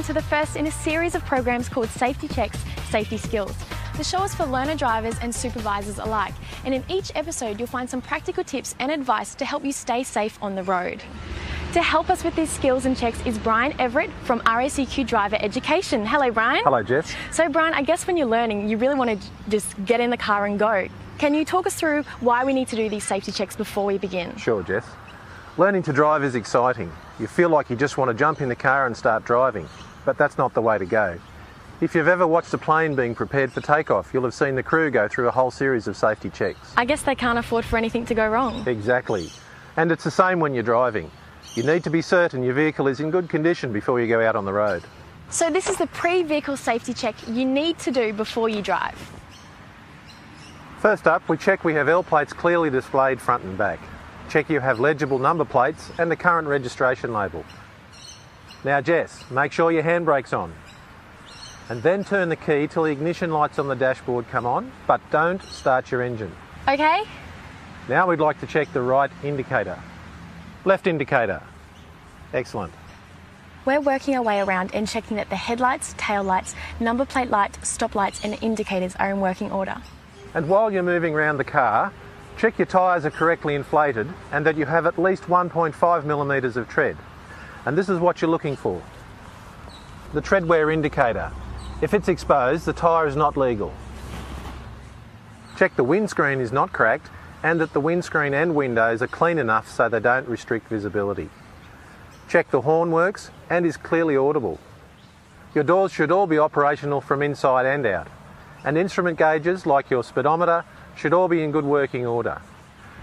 welcome to the first in a series of programs called Safety Checks, Safety Skills. The show is for learner drivers and supervisors alike, and in each episode you'll find some practical tips and advice to help you stay safe on the road. To help us with these skills and checks is Brian Everett from RACQ Driver Education. Hello, Brian. Hello, Jess. So, Brian, I guess when you're learning, you really want to just get in the car and go. Can you talk us through why we need to do these safety checks before we begin? Sure, Jess. Learning to drive is exciting. You feel like you just want to jump in the car and start driving, but that's not the way to go. If you've ever watched a plane being prepared for takeoff, you'll have seen the crew go through a whole series of safety checks. I guess they can't afford for anything to go wrong. Exactly. And it's the same when you're driving. You need to be certain your vehicle is in good condition before you go out on the road. So this is the pre-vehicle safety check you need to do before you drive. First up, we check we have L plates clearly displayed front and back. Check you have legible number plates and the current registration label. Now Jess, make sure your handbrake's on. And then turn the key till the ignition lights on the dashboard come on, but don't start your engine. Okay. Now we'd like to check the right indicator. Left indicator. Excellent. We're working our way around and checking that the headlights, tail lights, number plate light, stop lights and indicators are in working order. And while you're moving around the car, check your tyres are correctly inflated and that you have at least 1.5 millimetres of tread. And this is what you're looking for. The tread wear indicator. If it's exposed, the tyre is not legal. Check the windscreen is not cracked and that the windscreen and windows are clean enough so they don't restrict visibility. Check the horn works and is clearly audible. Your doors should all be operational from inside and out. And instrument gauges, like your speedometer, should all be in good working order.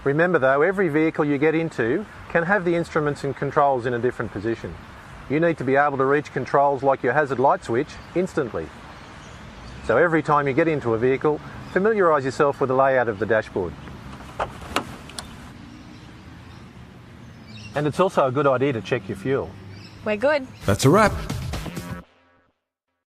Remember though, every vehicle you get into can have the instruments and controls in a different position. You need to be able to reach controls like your hazard light switch instantly. So every time you get into a vehicle, familiarise yourself with the layout of the dashboard. And it's also a good idea to check your fuel. We're good. That's a wrap.